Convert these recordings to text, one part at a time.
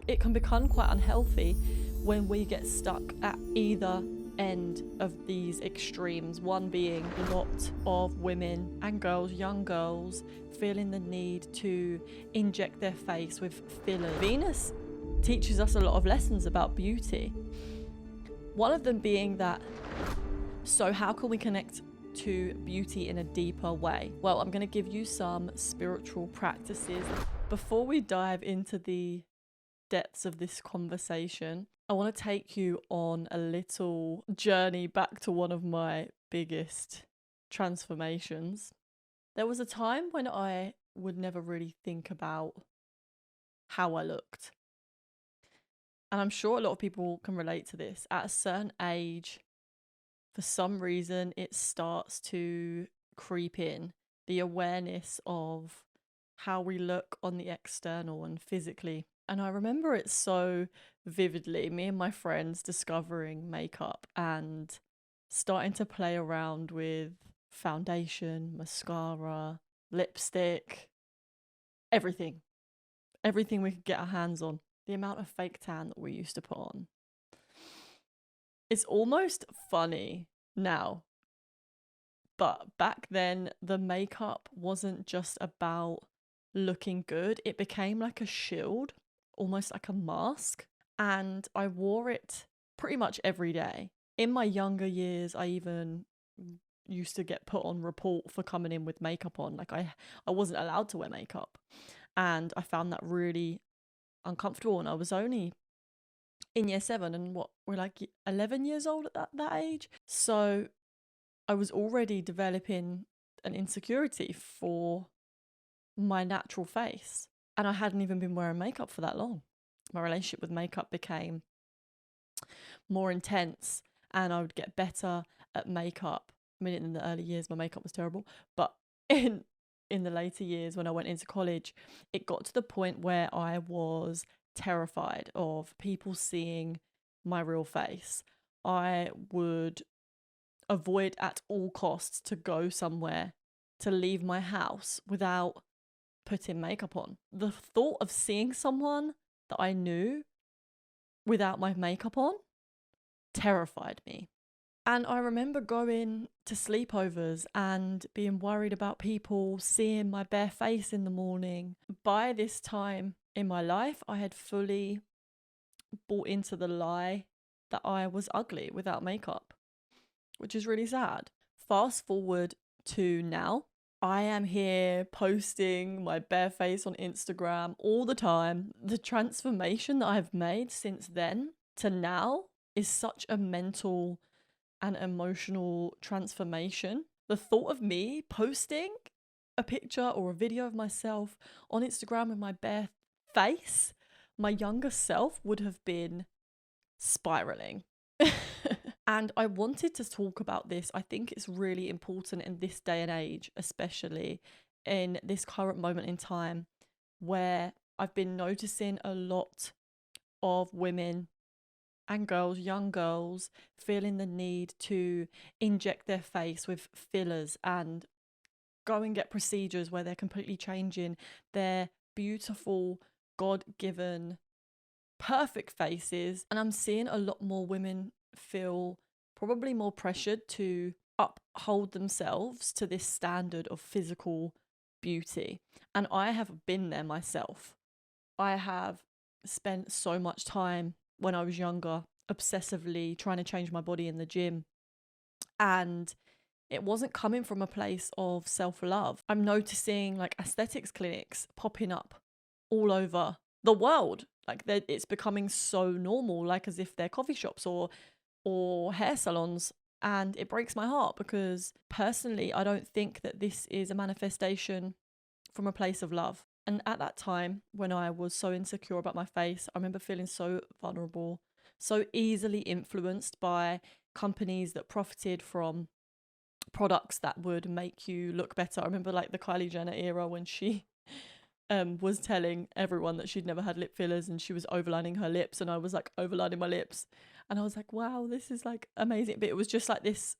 it can become quite unhealthy when we get stuck at either end of these extremes. One being a lot of women and girls, young girls, feeling the need to inject their face with filler. Venus teaches us a lot of lessons about beauty. One of them being that, so how can we connect to beauty in a deeper way? Well, I'm going to give you some spiritual practices. Before we dive into the depths of this conversation, I want to take you on a little journey back to one of my biggest transformations. There was a time when I would never really think about how I looked. And I'm sure a lot of people can relate to this. At a certain age, for some reason, it starts to creep in. The awareness of how we look on the external and physically. And I remember it so vividly, me and my friends discovering makeup and starting to play around with foundation, mascara, lipstick, everything we could get our hands on. The amount of fake tan that we used to put on. It's almost funny now, but back then the makeup wasn't just about looking good. It became like a shield, almost like a mask, and I wore it pretty much every day. In my younger years, I even used to get put on report for coming in with makeup on. Like I wasn't allowed to wear makeup, and I found that really uncomfortable. And I was only in year 7, and we're like 11 years old at that age. So I was already developing an insecurity for my natural face, and I hadn't even been wearing makeup for that long. My relationship with makeup became more intense, and I would get better at makeup. I mean, in the early years my makeup was terrible, but in the later years when I went into college, it got to the point where I was terrified of people seeing my real face. I would avoid at all costs to go somewhere, to leave my house without putting makeup on. The thought of seeing someone that I knew without my makeup on terrified me. And I remember going to sleepovers and being worried about people seeing my bare face in the morning. By this time in my life, I had fully bought into the lie that I was ugly without makeup, which is really sad. Fast forward to now, I am here posting my bare face on Instagram all the time. The transformation that I've made since then to now is such a mental and emotional transformation. The thought of me posting a picture or a video of myself on Instagram with my bare face, my younger self would have been spiraling. And I wanted to talk about this. I think it's really important in this day and age, especially in this current moment in time, where I've been noticing a lot of women and girls, young girls, feeling the need to inject their face with fillers and go and get procedures where they're completely changing their beautiful, God-given, perfect faces. And I'm seeing a lot more women feel probably more pressured to uphold themselves to this standard of physical beauty. And I have been there myself. I have spent so much time when I was younger obsessively trying to change my body in the gym, and it wasn't coming from a place of self-love. I'm noticing like aesthetics clinics popping up all over the world. Like it's becoming so normal, like as if they're coffee shops or hair salons. And it breaks my heart because personally, I don't think that this is a manifestation from a place of love. And at that time, when I was so insecure about my face, I remember feeling so vulnerable, so easily influenced by companies that profited from products that would make you look better. I remember like the Kylie Jenner era when she was telling everyone that she'd never had lip fillers and she was overlining her lips, and I was like overlining my lips, and I was like, wow, this is like amazing. But it was just like this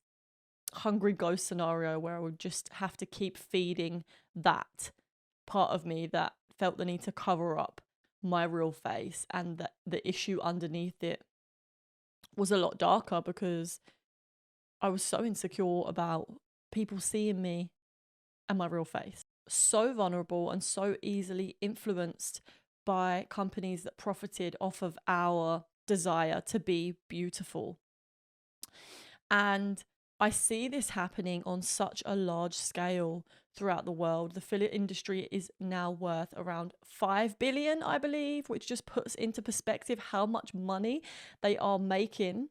hungry ghost scenario where I would just have to keep feeding that part of me that felt the need to cover up my real face, and that the issue underneath it was a lot darker because I was so insecure about people seeing me and my real face. So vulnerable and so easily influenced by companies that profited off of our desire to be beautiful. And I see this happening on such a large scale throughout the world. The filler industry is now worth around 5 billion, I believe, which just puts into perspective how much money they are making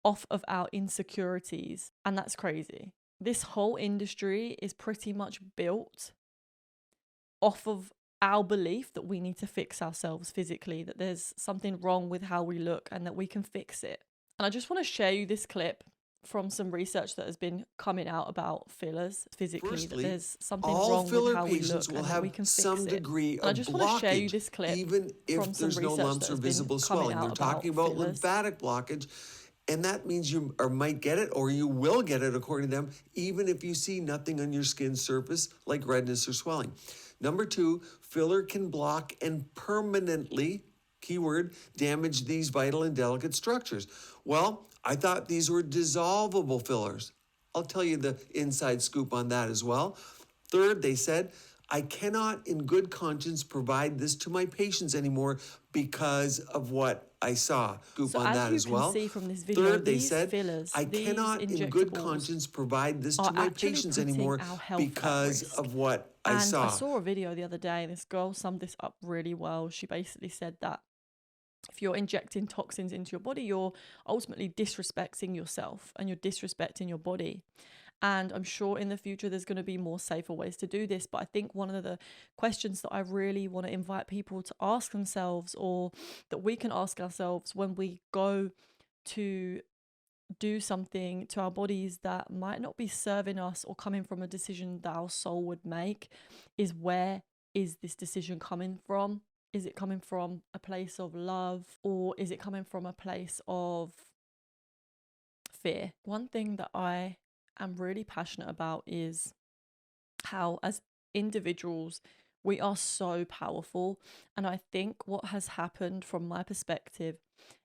off of our insecurities. And that's crazy. This whole industry is pretty much built off of our belief that we need to fix ourselves physically, that there's something wrong with how we look and that we can fix it. And I just want to share you this clip from some research that has been coming out about fillers physically. Firstly, that there's something all wrong with filler how we patients look will and that we have can some fix it. degree And I of just want to share you blockage, this clip even from if some there's no research lumps that or has been visible coming swelling. They're out talking about fillers. lymphatic blockage, and that means you might get it or you will get it, according to them, even if you see nothing on your skin surface like redness or swelling. Number two, filler can block and permanently, keyword, damage these vital and delicate structures. Well, I thought these were dissolvable fillers. I'll tell you the inside scoop on that as well. Third, they said, I cannot in good conscience provide this to my patients anymore because of what I saw. Scoop So on as that you as can well. see from this video, Third, they these said, fillers, I these cannot in good injectables conscience provide this are to my actually patients putting anymore our health at because risk. of what I And saw. I saw a video the other day. This girl summed this up really well. She basically said that if you're injecting toxins into your body, you're ultimately disrespecting yourself and you're disrespecting your body. And I'm sure in the future there's going to be more safer ways to do this. But I think one of the questions that I really want to invite people to ask themselves, or that we can ask ourselves when we go to do something to our bodies that might not be serving us or coming from a decision that our soul would make, is where is this decision coming from? Is it coming from a place of love, or is it coming from a place of fear? One thing that I am really passionate about is how, as individuals, we are so powerful. And I think what has happened from my perspective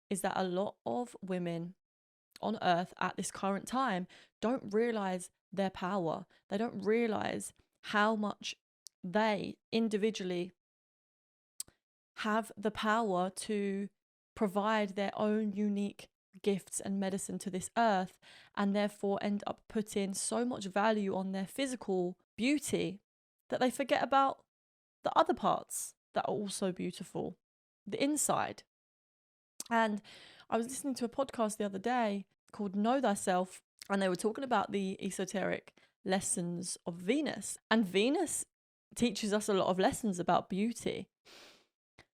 is that a lot of women on earth at this current time don't realize their power. They don't realize how much they individually have the power to provide their own unique gifts and medicine to this earth, and therefore end up putting so much value on their physical beauty that they forget about the other parts that are also beautiful, the inside. And I was listening to a podcast the other day called Know Thyself, and they were talking about the esoteric lessons of Venus. And Venus teaches us a lot of lessons about beauty.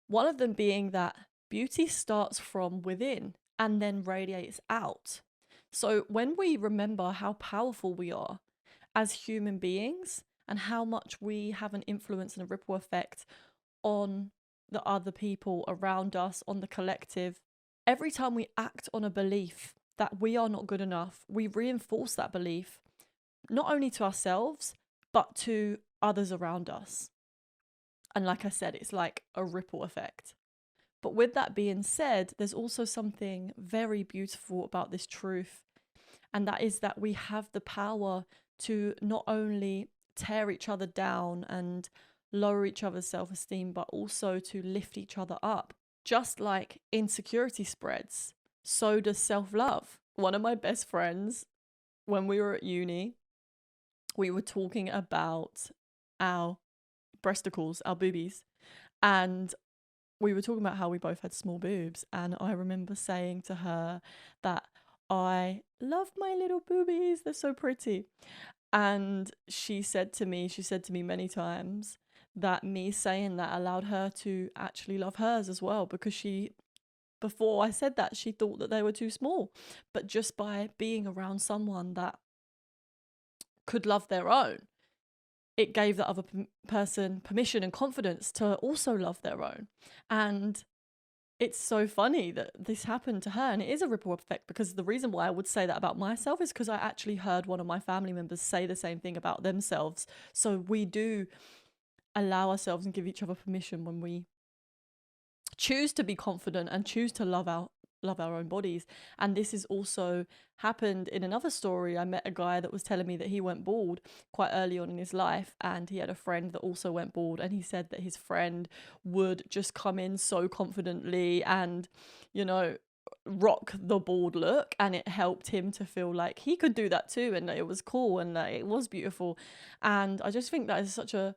One of them being that beauty starts from within and then radiates out. So when we remember how powerful we are as human beings and how much we have an influence and a ripple effect on the other people around us, on the collective, every time we act on a belief that we are not good enough, we reinforce that belief, not only to ourselves, but to others around us. And like I said, it's like a ripple effect. But with that being said, there's also something very beautiful about this truth. And that is that we have the power to not only tear each other down and lower each other's self-esteem, but also to lift each other up. Just like insecurity spreads, so does self-love. One of my best friends, when we were at uni, we were talking about our breasticles, our boobies, and we were talking about how we both had small boobs. And I remember saying to her that I love my little boobies, they're so pretty. And she said to me many times that me saying that allowed her to actually love hers as well, because before I said that, she thought that they were too small. But just by being around someone that could love their own, it gave the other person permission and confidence to also love their own. And it's so funny that this happened to her, and it is a ripple effect, because the reason why I would say that about myself is because I actually heard one of my family members say the same thing about themselves. So we do allow ourselves and give each other permission when we choose to be confident and choose to love our own bodies. And this has also happened in another story. I met a guy that was telling me that he went bald quite early on in his life, and he had a friend that also went bald, and he said that his friend would just come in so confidently and, you know, rock the bald look, and it helped him to feel like he could do that too, and that it was cool, and that it was beautiful. And I just think that is such a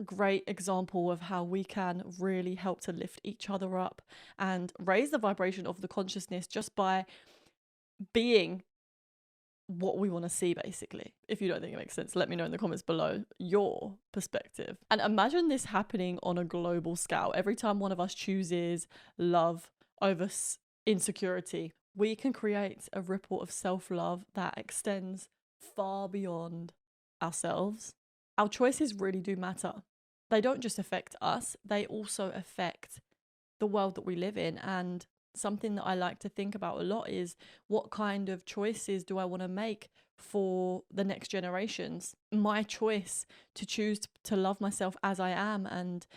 great example of how we can really help to lift each other up and raise the vibration of the consciousness just by being what we want to see, basically. If you don't think it makes sense, let me know in the comments below your perspective. And imagine this happening on a global scale. Every time one of us chooses love over insecurity, we can create a ripple of self-love that extends far beyond ourselves. Our choices really do matter. They don't just affect us, they also affect the world that we live in. And something that I like to think about a lot is, what kind of choices do I want to make for the next generations? My choice to choose to love myself as I am and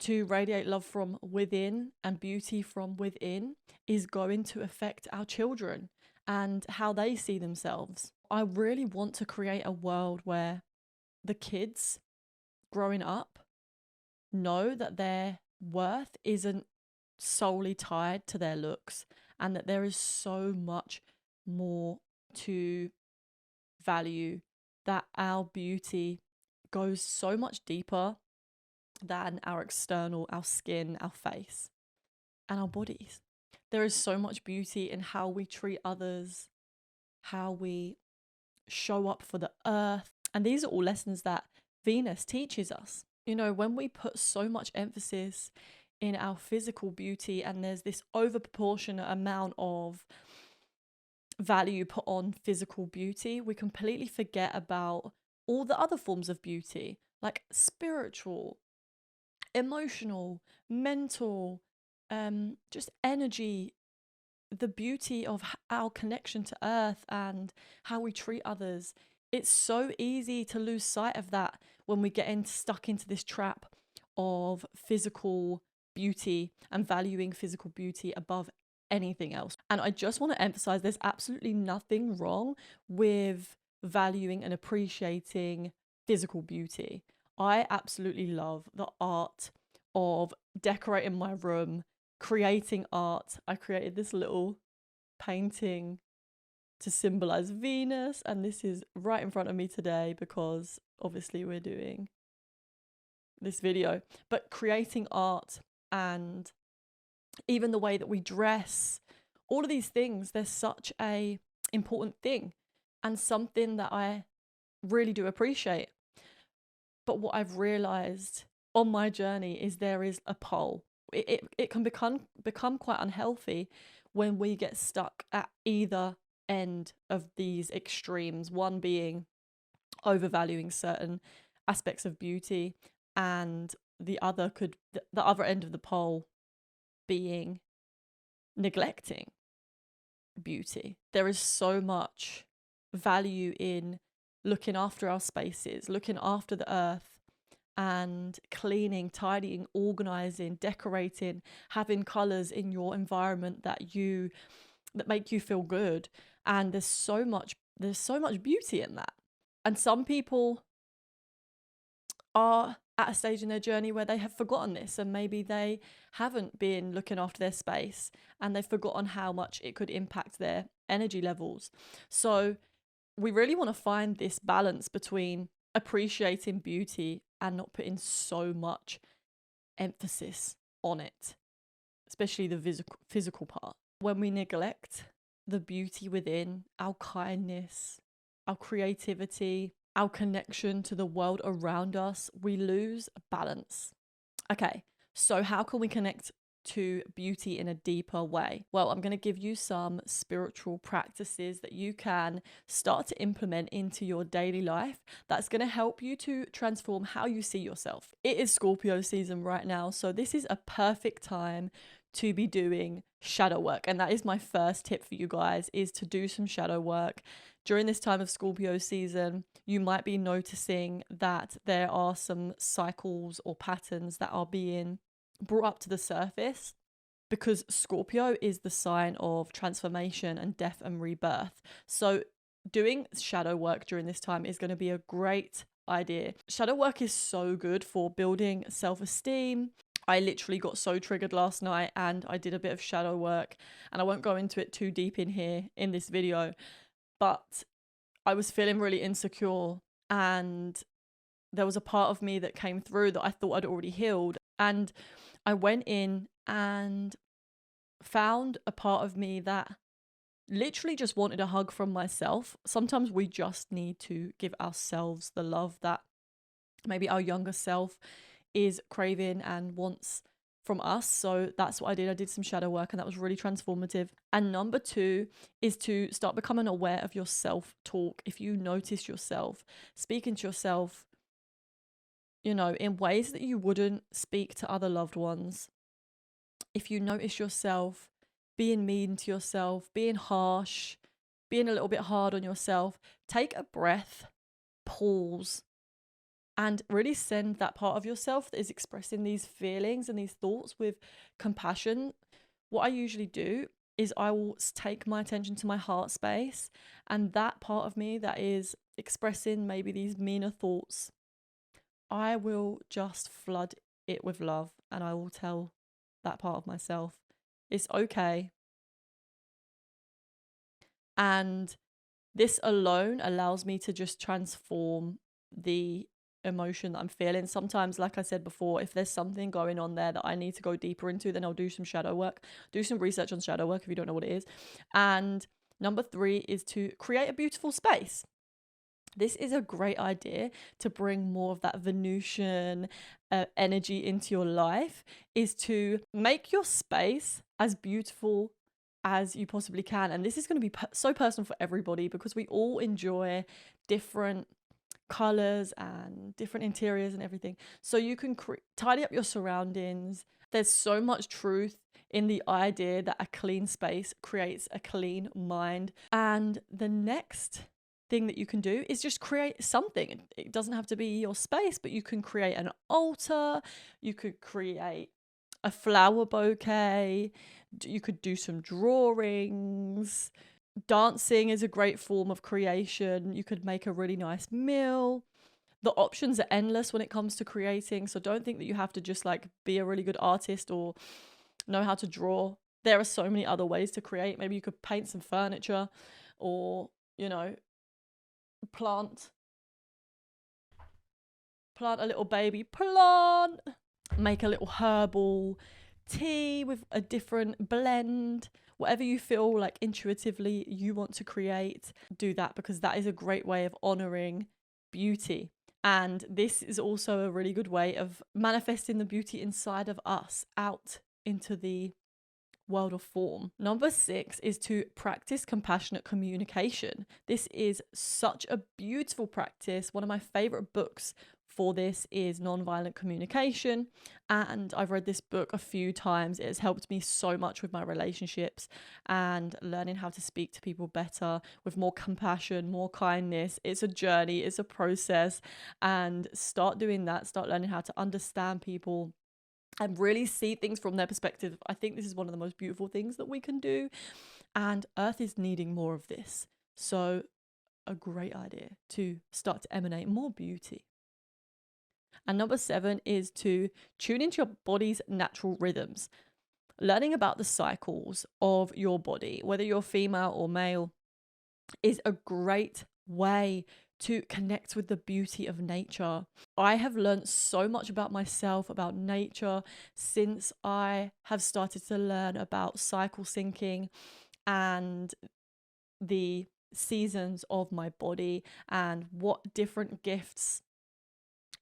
to radiate love from within and beauty from within is going to affect our children and how they see themselves. I really want to create a world where the kids growing up know that their worth isn't solely tied to their looks, and that there is so much more to value, that our beauty goes so much deeper than our external, our skin, our face, and our bodies. There is so much beauty in how we treat others, how we show up for the earth. And these are all lessons that Venus teaches us. You know, when we put so much emphasis in our physical beauty and there's this overproportionate amount of value put on physical beauty, we completely forget about all the other forms of beauty, like spiritual, emotional, mental, just energy, the beauty of our connection to earth and how we treat others. It's so easy to lose sight of that when we get stuck into this trap of physical beauty and valuing physical beauty above anything else. And I just want to emphasize, there's absolutely nothing wrong with valuing and appreciating physical beauty. I absolutely love the art of decorating my room, creating art. I created this little painting to symbolize Venus, and this is right in front of me today because obviously we're doing this video. But creating art and even the way that we dress, all of these things, they're such a important thing and something that I really do appreciate. But what I've realized on my journey is there is a pole. It can become quite unhealthy when we get stuck at either end of these extremes, one being overvaluing certain aspects of beauty, and the other end of the pole being neglecting beauty. There is so much value in looking after our spaces, looking after the earth, and cleaning, tidying, organizing, decorating, having colors in your environment that make you feel good. And there's so much beauty in that. And some people are at a stage in their journey where they have forgotten this, and maybe they haven't been looking after their space and they've forgotten how much it could impact their energy levels. So we really want to find this balance between appreciating beauty and not putting so much emphasis on it, especially the physical part. When we neglect the beauty within, our kindness, our creativity, our connection to the world around us, we lose balance. Okay, so how can we connect to beauty in a deeper way? Well, I'm going to give you some spiritual practices that you can start to implement into your daily life that's going to help you to transform how you see yourself. It is Scorpio season right now, so this is a perfect time to be doing shadow work. And that is my first tip for you guys, is to do some shadow work. During this time of Scorpio season, you might be noticing that there are some cycles or patterns that are being brought up to the surface, because Scorpio is the sign of transformation and death and rebirth. So doing shadow work during this time is going to be a great idea. Shadow work is so good for building self-esteem. I literally got so triggered last night and I did a bit of shadow work, and I won't go into it too deep in here in this video, but I was feeling really insecure, and there was a part of me that came through that I thought I'd already healed. And I went in and found a part of me that literally just wanted a hug from myself. Sometimes we just need to give ourselves the love that maybe our younger self is craving and wants from us. So that's what I did. I did some shadow work, and that was really transformative. And number 2 is to start becoming aware of your self-talk. If you notice yourself speaking to yourself, you know, in ways that you wouldn't speak to other loved ones, if you notice yourself being mean to yourself, being harsh, being a little bit hard on yourself, take a breath, pause, and really send that part of yourself that is expressing these feelings and these thoughts with compassion. What I usually do is I will take my attention to my heart space, and that part of me that is expressing maybe these meaner thoughts, I will just flood it with love, and I will tell that part of myself it's okay. And this alone allows me to just transform the emotion that I'm feeling. Sometimes, like I said before, if there's something going on there that I need to go deeper into, then I'll do some shadow work, do some research on shadow work if you don't know what it is. And number 3 is to create a beautiful space. This is a great idea to bring more of that Venusian energy into your life, is to make your space as beautiful as you possibly can. And this is going to be so personal for everybody, because we all enjoy different colors and different interiors and everything. So you can tidy up your surroundings. There's so much truth in the idea that a clean space creates a clean mind. And the next thing that you can do is just create something. It doesn't have to be your space, but you can create an altar, you could create a flower bouquet, you could do some drawings. Dancing is a great form of creation. You could make a really nice meal. The options are endless when it comes to creating, so don't think that you have to just like be a really good artist or know how to draw. There are so many other ways to create. Maybe you could paint some furniture, or, you know, plant a little baby plant, make a little herbal tea with a different blend. Whatever you feel like intuitively you want to create, do that, because that is a great way of honoring beauty. And this is also a really good way of manifesting the beauty inside of us out into the world of form. Number 6 is to practice compassionate communication. This is such a beautiful practice. One of my favorite books for this is Nonviolent Communication, and I've read this book a few times. It has helped me so much with my relationships and learning how to speak to people better with more compassion, more kindness. It's a journey, it's a process, and start doing that. Start learning how to understand people and really see things from their perspective. I think this is one of the most beautiful things that we can do, and Earth is needing more of this. So a great idea to start to emanate more beauty. And number 7 is to tune into your body's natural rhythms. Learning about the cycles of your body, whether you're female or male, is a great way to connect with the beauty of nature. I have learned so much about myself, about nature, since I have started to learn about cycle syncing and the seasons of my body and what different gifts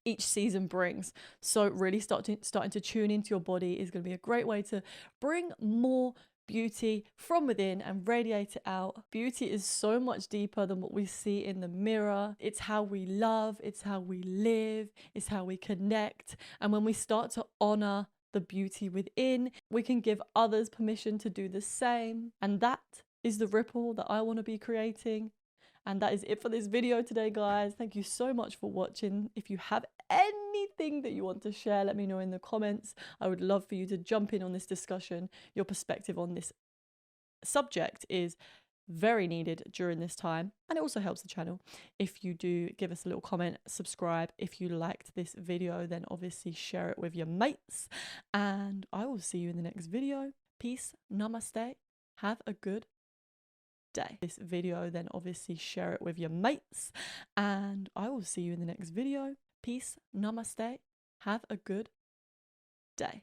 each season brings. So really starting to tune into your body is going to be a great way to bring more beauty from within and radiate it out. Beauty is so much deeper than what we see in the mirror. It's how we love, it's how we live, it's how we connect. And when we start to honor the beauty within, we can give others permission to do the same. And that is the ripple that I want to be creating. And that is it for this video today, guys. Thank you so much for watching. If you have anything that you want to share, let me know in the comments. I would love for you to jump in on this discussion. Your perspective on this subject is very needed during this time, and it also helps the channel if you do give us a little comment, subscribe. If you liked this video, then obviously share it with your mates, and I will see you in the next video. Peace, namaste, have a good day. This video, then obviously share it with your mates, and I will see you in the next video. Peace, namaste, have a good day.